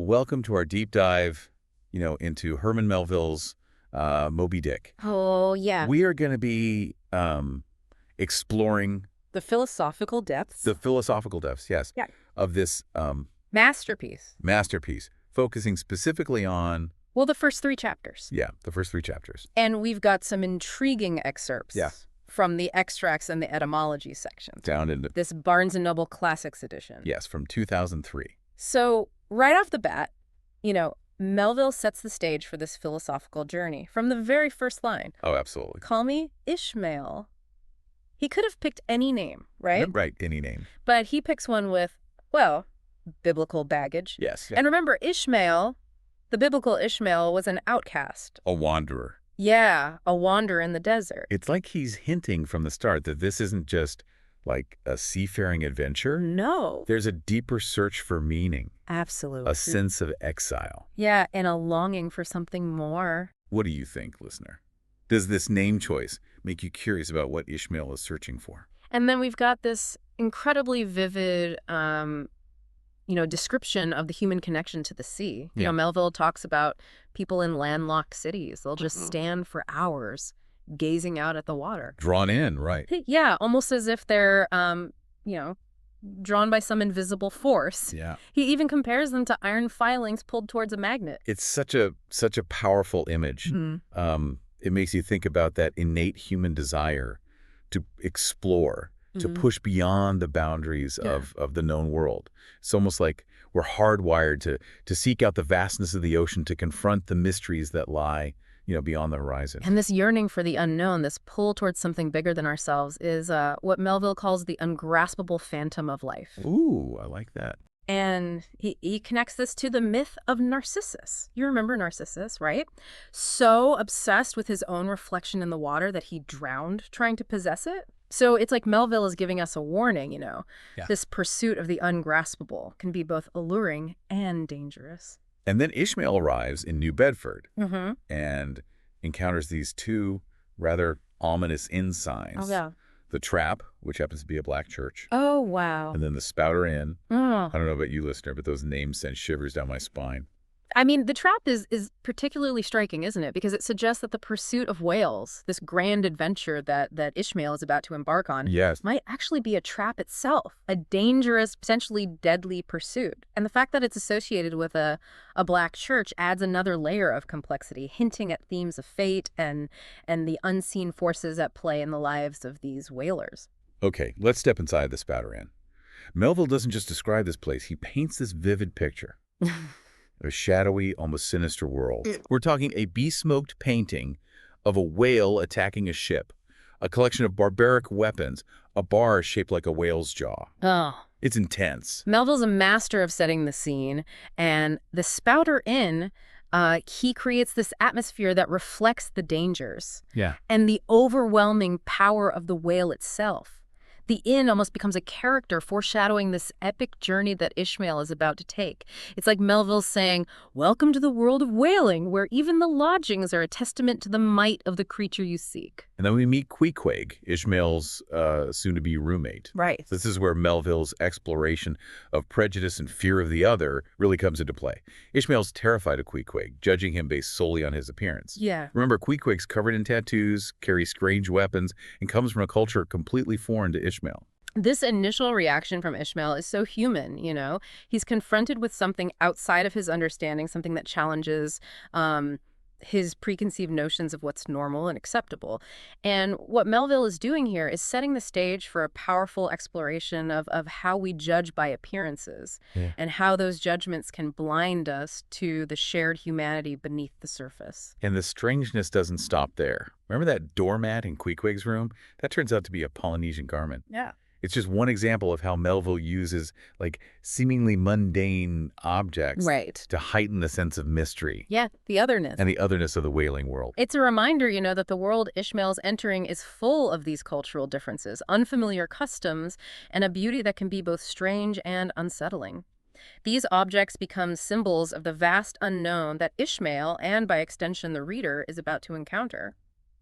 welcome to our deep dive, into Herman Melville's Moby-Dick. Oh, yeah. We are going to be exploring The philosophical depths. the philosophical depths, yes, Yeah. of this Masterpiece. masterpiece, focusing specifically on, Well, the first 3 chapters. the first 3 chapters. And we've got some intriguing excerpts Yeah. from the extracts and the etymology sections. Down in, This Barnes & Noble Classics edition. yes, from 2003. So right off the bat, Melville sets the stage for this philosophical journey from the very first line. Oh, absolutely. Call me Ishmael. He could have picked any name, right? Right, any name. But he picks one with, well, biblical baggage. Yes. And remember, Ishmael, the biblical Ishmael, was an outcast. A wanderer. Yeah, a wanderer in the desert. It's like he's hinting from the start that this isn't just like a seafaring adventure. No. There's a deeper search for meaning, Absolutely. a sense of exile. Yeah, and a longing for something more. What do you think, listener? Does this name choice make you curious about what Ishmael is searching for? And then we've got this incredibly vivid, description of the human connection to the sea. Yeah. Melville talks about people in landlocked cities. They'll just stand for hours gazing out at the water. Drawn in, right. Yeah, almost as if they're, drawn by some invisible force. Yeah. He even compares them to iron filings pulled towards a magnet. It's such a powerful image. It makes you think about that innate human desire to explore, to push beyond the boundaries of the known world. It's almost like we're hardwired to seek out the vastness of the ocean, to confront the mysteries that lie, beyond the horizon. And this yearning for the unknown, this pull towards something bigger than ourselves, is what Melville calls the ungraspable phantom of life. Ooh, I like that. And he connects this to the myth of Narcissus. You remember Narcissus, right? So obsessed with his own reflection in the water that he drowned trying to possess it. So it's like Melville is giving us a warning, Yeah. This pursuit of the ungraspable can be both alluring and dangerous. And then Ishmael arrives in New Bedford Mm-hmm. and encounters these 2 rather ominous inn signs. Oh, yeah. The Trap, which happens to be a black church, Oh, wow. and then the Spouter Inn. Oh. I don't know about you, listener, but those names send shivers down my spine. I mean, the trap is particularly striking, isn't it? Because it suggests that the pursuit of whales, this grand adventure that Ishmael is about to embark on, Yes. might actually be a trap itself, a dangerous, potentially deadly pursuit. And the fact that it's associated with a black church adds another layer of complexity, hinting at themes of fate and the unseen forces at play in the lives of these whalers. Okay, let's step inside the Spouter Inn. Melville doesn't just describe this place. He paints this vivid picture. A shadowy, almost sinister world. We're talking a besmoked painting of a whale attacking a ship, a collection of barbaric weapons, a bar shaped like a whale's jaw. Oh. It's intense. Melville's a master of setting the scene, and the Spouter Inn, he creates this atmosphere that reflects the dangers Yeah. and the overwhelming power of the whale itself. The inn almost becomes a character foreshadowing this epic journey that Ishmael is about to take. It's like Melville saying, welcome to the world of whaling, where even the lodgings are a testament to the might of the creature you seek. And then we meet Queequeg, Ishmael's soon-to-be roommate. Right. This is where Melville's exploration of prejudice and fear of the other really comes into play. Ishmael's terrified of Queequeg, judging him based solely on his appearance. Yeah. Remember, Queequeg's covered in tattoos, carries strange weapons, and comes from a culture completely foreign to Ishmael. This initial reaction from Ishmael is so human, He's confronted with something outside of his understanding, something that challenges his preconceived notions of what's normal and acceptable. And what Melville is doing here is setting the stage for a powerful exploration of how we judge by appearances and how those judgments can blind us to the shared humanity beneath the surface. And the strangeness doesn't stop there. Remember that doormat in Queequeg's room? That turns out to be a Polynesian garment. Yeah. It's just one example of how Melville uses seemingly mundane objects to heighten the sense of mystery. Yeah, the otherness. And the otherness of the whaling world. It's a reminder, that the world Ishmael's entering is full of these cultural differences, unfamiliar customs, and a beauty that can be both strange and unsettling. These objects become symbols of the vast unknown that Ishmael, and by extension the reader, is about to encounter.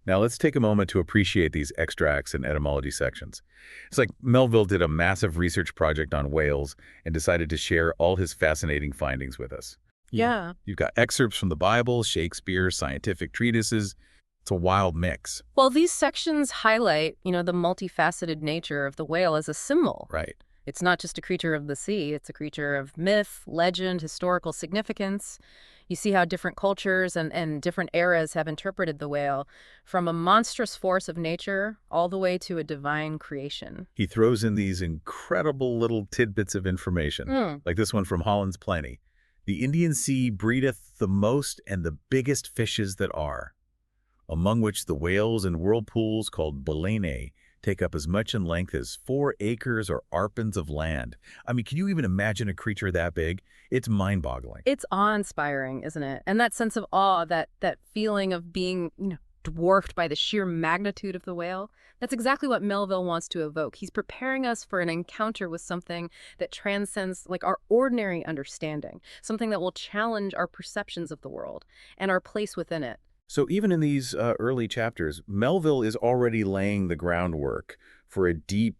Now let's take a moment to appreciate these extracts and etymology sections. It's like Melville did a massive research project on whales and decided to share all his fascinating findings with us. Yeah. You've got excerpts from the Bible, Shakespeare, scientific treatises. It's a wild mix. Well, these sections highlight, the multifaceted nature of the whale as a symbol. Right. It's not just a creature of the sea, it's a creature of myth, legend, historical significance. You see how different cultures and different eras have interpreted the whale, from a monstrous force of nature all the way to a divine creation. He throws in these incredible little tidbits of information, Mm. like this one from Holland's Plenty. The Indian Sea breedeth the most and the biggest fishes that are, among which the whales and whirlpools called baleinae take up as much in length as 4 acres or arpents of land. I mean, can you even imagine a creature that big? It's mind-boggling. It's awe-inspiring, isn't it? And that sense of awe, that feeling of being, dwarfed by the sheer magnitude of the whale, that's exactly what Melville wants to evoke. He's preparing us for an encounter with something that transcends like our ordinary understanding, something that will challenge our perceptions of the world and our place within it. So even in these early chapters, Melville is already laying the groundwork for a deep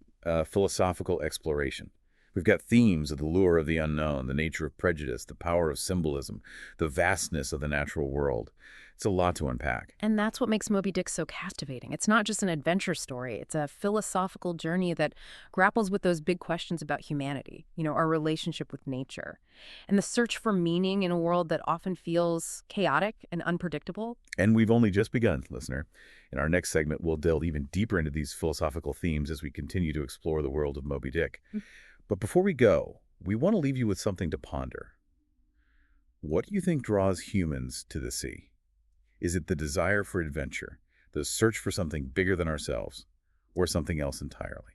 philosophical exploration. We've got themes of the lure of the unknown, the nature of prejudice, the power of symbolism, the vastness of the natural world. It's a lot to unpack. And that's what makes Moby-Dick so captivating. It's not just an adventure story. It's a philosophical journey that grapples with those big questions about humanity, our relationship with nature, and the search for meaning in a world that often feels chaotic and unpredictable. And we've only just begun, listener. In our next segment, we'll delve even deeper into these philosophical themes as we continue to explore the world of Moby-Dick. But before we go, we want to leave you with something to ponder. What do you think draws humans to the sea? Is it the desire for adventure, the search for something bigger than ourselves, or something else entirely?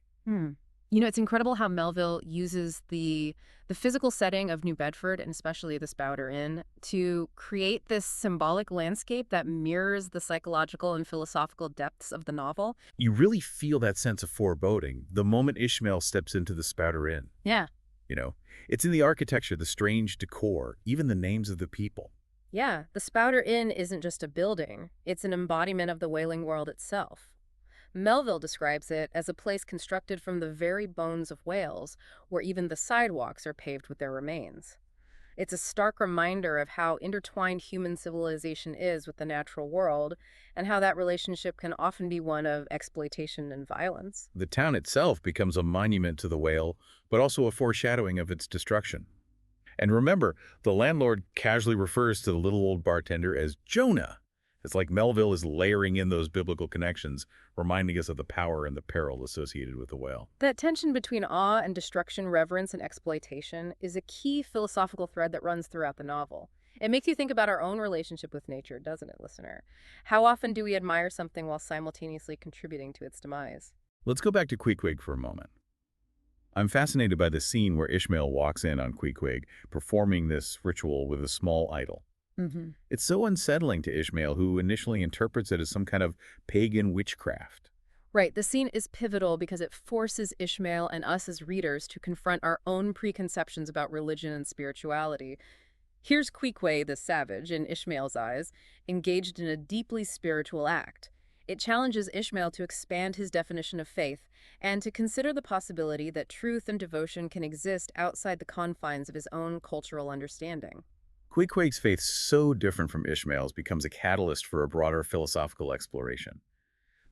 It's incredible how Melville uses the physical setting of New Bedford, and especially the Spouter Inn, to create this symbolic landscape that mirrors the psychological and philosophical depths of the novel. You really feel that sense of foreboding the moment Ishmael steps into the Spouter Inn. Yeah. It's in the architecture, the strange decor, even the names of the people. Yeah, the Spouter Inn isn't just a building. It's an embodiment of the whaling world itself. Melville describes it as a place constructed from the very bones of whales, where even the sidewalks are paved with their remains. It's a stark reminder of how intertwined human civilization is with the natural world, and how that relationship can often be one of exploitation and violence. The town itself becomes a monument to the whale, but also a foreshadowing of its destruction. And remember, the landlord casually refers to the little old bartender as Jonah. It's like Melville is layering in those biblical connections, reminding us of the power and the peril associated with the whale. That tension between awe and destruction, reverence and exploitation, is a key philosophical thread that runs throughout the novel. It makes you think about our own relationship with nature, doesn't it, listener? How often do we admire something while simultaneously contributing to its demise? Let's go back to Queequeg for a moment. I'm fascinated by the scene where Ishmael walks in on Queequeg, performing this ritual with a small idol. It's so unsettling to Ishmael, who initially interprets it as some kind of pagan witchcraft. Right, the scene is pivotal because it forces Ishmael and us as readers to confront our own preconceptions about religion and spirituality. Here's Queequeg, the savage, in Ishmael's eyes, engaged in a deeply spiritual act. It challenges Ishmael to expand his definition of faith and to consider the possibility that truth and devotion can exist outside the confines of his own cultural understanding. Queequeg's faith, so different from Ishmael's, becomes a catalyst for a broader philosophical exploration.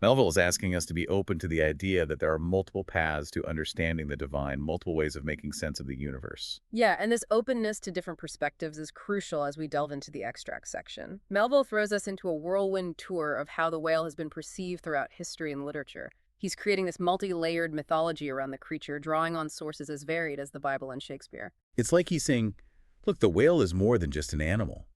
Melville is asking us to be open to the idea that there are multiple paths to understanding the divine, multiple ways of making sense of the universe. Yeah, and this openness to different perspectives is crucial as we delve into the extract section. Melville throws us into a whirlwind tour of how the whale has been perceived throughout history and literature. He's creating this multi-layered mythology around the creature, drawing on sources as varied as the Bible and Shakespeare. It's like he's saying, look, the whale is more than just an animal.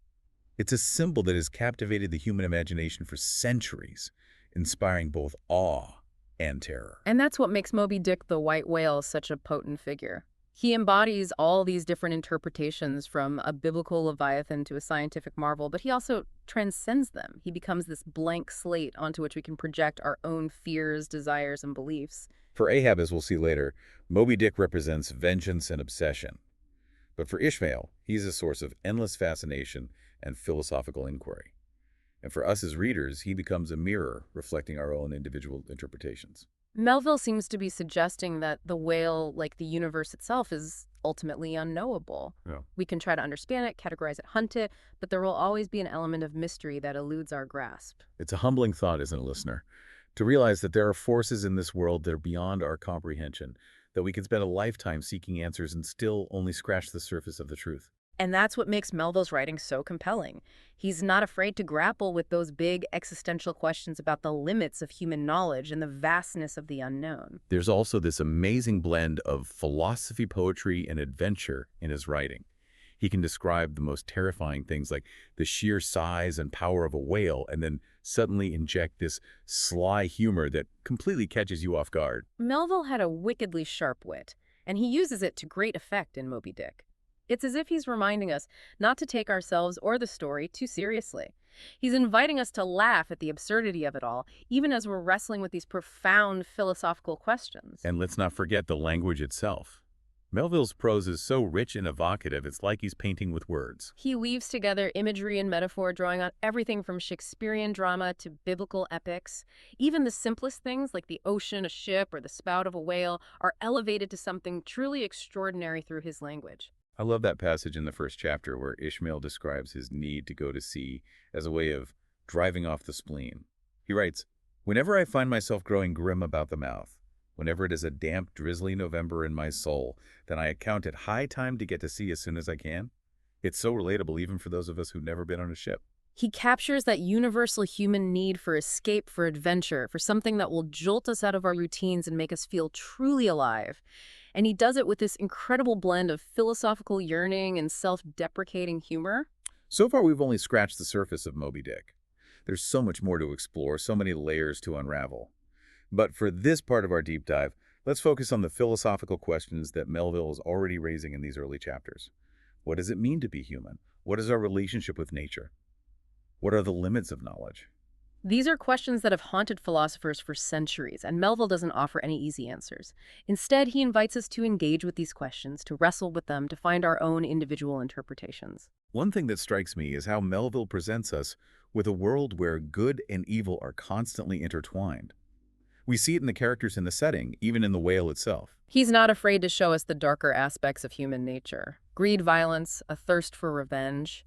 It's a symbol that has captivated the human imagination for centuries, inspiring both awe and terror. And that's what makes Moby-Dick the white whale such a potent figure. He embodies all these different interpretations, from a biblical leviathan to a scientific marvel, but he also transcends them. He becomes this blank slate onto which we can project our own fears, desires, and beliefs. For Ahab, as we'll see later, Moby-Dick represents vengeance and obsession. But for Ishmael, he's a source of endless fascination and philosophical inquiry. And for us as readers, he becomes a mirror reflecting our own individual interpretations. Melville seems to be suggesting that the whale, like the universe itself, is ultimately unknowable. Yeah. We can try to understand it, categorize it, hunt it, but there will always be an element of mystery that eludes our grasp. It's a humbling thought, isn't it, listener? To realize that there are forces in this world that are beyond our comprehension, that we can spend a lifetime seeking answers and still only scratch the surface of the truth. And that's what makes Melville's writing so compelling. He's not afraid to grapple with those big existential questions about the limits of human knowledge and the vastness of the unknown. There's also this amazing blend of philosophy, poetry, and adventure in his writing. He can describe the most terrifying things like the sheer size and power of a whale and then suddenly inject this sly humor that completely catches you off guard. Melville had a wickedly sharp wit, and he uses it to great effect in Moby-Dick. It's as if he's reminding us not to take ourselves or the story too seriously. He's inviting us to laugh at the absurdity of it all, even as we're wrestling with these profound philosophical questions. And let's not forget the language itself. Melville's prose is so rich and evocative, it's like he's painting with words. He weaves together imagery and metaphor, drawing on everything from Shakespearean drama to biblical epics. Even the simplest things, like the ocean, a ship, or the spout of a whale, are elevated to something truly extraordinary through his language. I love that passage in the first chapter where Ishmael describes his need to go to sea as a way of driving off the spleen. He writes, "Whenever I find myself growing grim about the mouth, whenever it is a damp, drizzly November in my soul, then I account it high time to get to sea as soon as I can." It's so relatable even for those of us who've never been on a ship. He captures that universal human need for escape, for adventure, for something that will jolt us out of our routines and make us feel truly alive. And he does it with this incredible blend of philosophical yearning and self-deprecating humor. So far, we've only scratched the surface of Moby-Dick. There's so much more to explore, so many layers to unravel. But for this part of our deep dive, let's focus on the philosophical questions that Melville is already raising in these early chapters. What does it mean to be human? What is our relationship with nature? What are the limits of knowledge? These are questions that have haunted philosophers for centuries, and Melville doesn't offer any easy answers. Instead, he invites us to engage with these questions, to wrestle with them, to find our own individual interpretations. One thing that strikes me is how Melville presents us with a world where good and evil are constantly intertwined. We see it in the characters in the setting, even in the whale itself. He's not afraid to show us the darker aspects of human nature. Greed, violence, a thirst for revenge.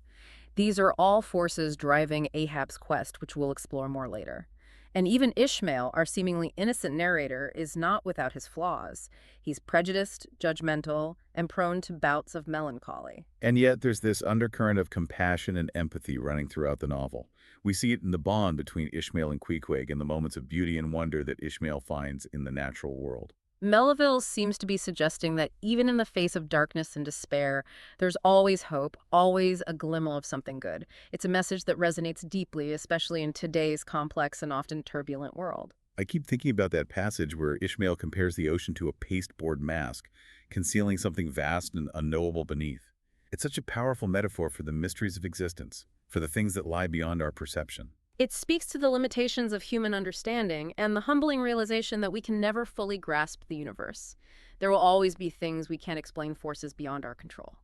These are all forces driving Ahab's quest, which we'll explore more later. And even Ishmael, our seemingly innocent narrator, is not without his flaws. He's prejudiced, judgmental, and prone to bouts of melancholy. And yet there's this undercurrent of compassion and empathy running throughout the novel. We see it in the bond between Ishmael and Queequeg and the moments of beauty and wonder that Ishmael finds in the natural world. Melville seems to be suggesting that even in the face of darkness and despair, there's always hope, always a glimmer of something good. It's a message that resonates deeply, especially in today's complex and often turbulent world. I keep thinking about that passage where Ishmael compares the ocean to a pasteboard mask, concealing something vast and unknowable beneath. It's such a powerful metaphor for the mysteries of existence, for the things that lie beyond our perception. It speaks to the limitations of human understanding and the humbling realization that we can never fully grasp the universe. There will always be things we can't explain, forces beyond our control.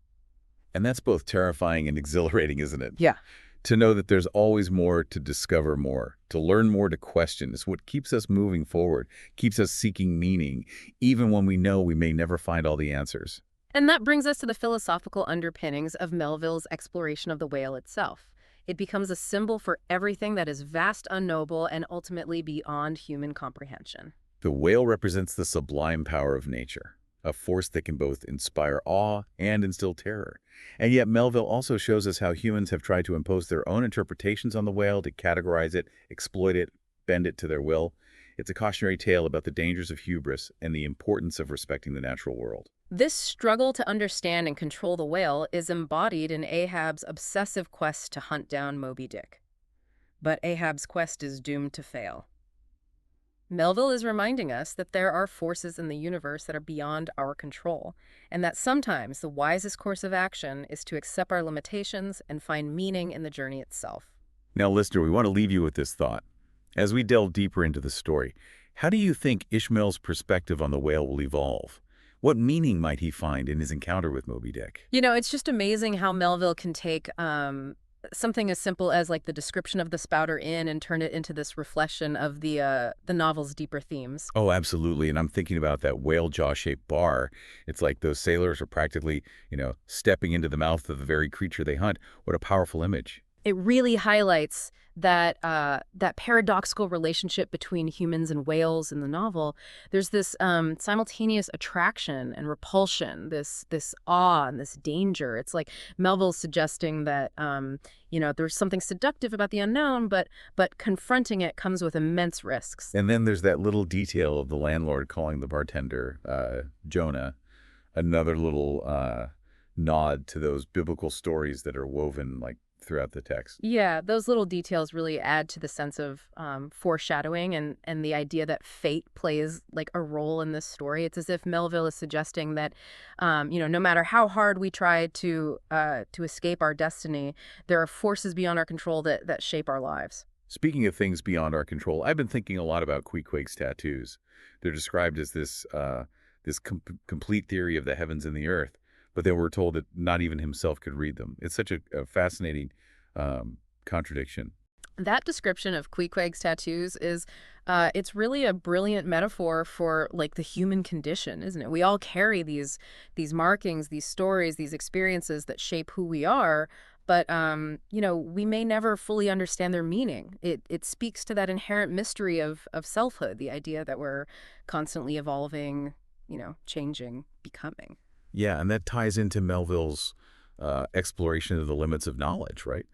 And that's both terrifying and exhilarating, isn't it? Yeah. To know that there's always more to discover more, to learn more, to question is what keeps us moving forward, keeps us seeking meaning, even when we know we may never find all the answers. And that brings us to the philosophical underpinnings of Melville's exploration of the whale itself. It becomes a symbol for everything that is vast, unknowable, and ultimately beyond human comprehension. The whale represents the sublime power of nature, a force that can both inspire awe and instill terror. And yet Melville also shows us how humans have tried to impose their own interpretations on the whale, to categorize it, exploit it, bend it to their will. It's a cautionary tale about the dangers of hubris and the importance of respecting the natural world. This struggle to understand and control the whale is embodied in Ahab's obsessive quest to hunt down Moby-Dick. But Ahab's quest is doomed to fail. Melville is reminding us that there are forces in the universe that are beyond our control, and that sometimes the wisest course of action is to accept our limitations and find meaning in the journey itself. Now, listener, we want to leave you with this thought. As we delve deeper into the story, how do you think Ishmael's perspective on the whale will evolve? What meaning might he find in his encounter with Moby-Dick? You know, it's just amazing how Melville can take something as simple as like the description of the Spouter Inn and turn it into this reflection of the novel's deeper themes. Oh, absolutely. And I'm thinking about that whale jaw-shaped bar. It's like those sailors are practically, stepping into the mouth of the very creature they hunt. What a powerful image. It really highlights that paradoxical relationship between humans and whales in the novel. There's this simultaneous attraction and repulsion, this awe and this danger. It's like Melville's suggesting that there's something seductive about the unknown, but confronting it comes with immense risks. And then there's that little detail of the landlord calling the bartender Jonah, another little nod to those biblical stories that are woven like throughout the text. Yeah, those little details really add to the sense of foreshadowing and the idea that fate plays like a role in this story. It's as if Melville is suggesting that, no matter how hard we try to escape our destiny, there are forces beyond our control that shape our lives. Speaking of things beyond our control, I've been thinking a lot about Queequeg's tattoos. They're described as this complete theory of the heavens and the earth, but then we're told that not even himself could read them. It's such a fascinating contradiction. That description of Queequeg's tattoos is, it's really a brilliant metaphor for like the human condition, isn't it? We all carry these markings, these stories, these experiences that shape who we are, but we may never fully understand their meaning. It speaks to that inherent mystery of selfhood, the idea that we're constantly evolving, changing, becoming. Yeah, and that ties into Melville's exploration of the limits of knowledge, right?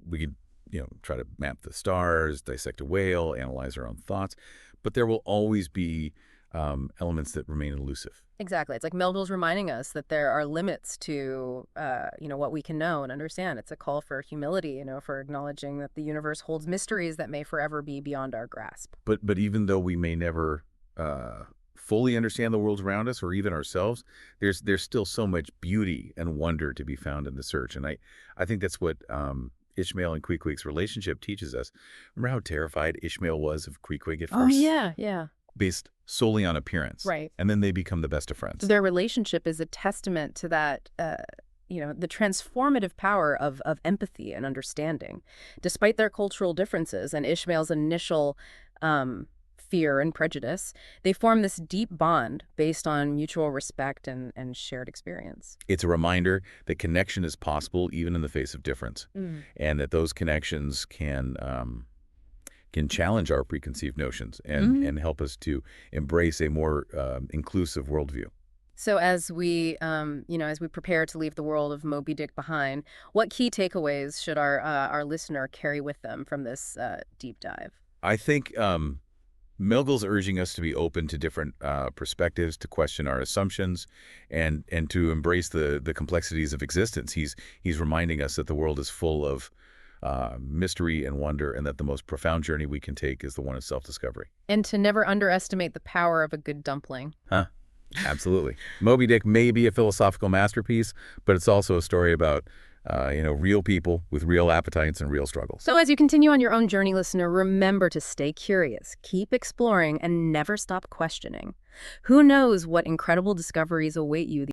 We could, try to map the stars, dissect a whale, analyze our own thoughts, but there will always be elements that remain elusive. Exactly. It's like Melville's reminding us that there are limits to, what we can know and understand. It's a call for humility, for acknowledging that the universe holds mysteries that may forever be beyond our grasp. But even though we may never fully understand the world around us or even ourselves, there's still so much beauty and wonder to be found in the search. And I think that's what Ishmael and Queequeg's relationship teaches us. Remember how terrified Ishmael was of Queequeg at first? Oh, yeah, yeah. Based solely on appearance. Right. And then they become the best of friends. Their relationship is a testament to that, the transformative power of empathy and understanding. Despite their cultural differences and Ishmael's initial fear and prejudice, they form this deep bond based on mutual respect and shared experience. It's a reminder that connection is possible even in the face of difference, and that those connections can challenge our preconceived notions and help us to embrace a more inclusive worldview. So as we prepare to leave the world of Moby-Dick behind, what key takeaways should our listener carry with them from this deep dive? I think Melville's urging us to be open to different perspectives, to question our assumptions, and to embrace the complexities of existence. He's reminding us that the world is full of mystery and wonder, and that the most profound journey we can take is the one of self-discovery. And to never underestimate the power of a good dumpling. Huh? Absolutely. Moby-Dick may be a philosophical masterpiece, but it's also a story about real people with real appetites and real struggles. So as you continue on your own journey, listener, remember to stay curious, keep exploring, and never stop questioning. Who knows what incredible discoveries await you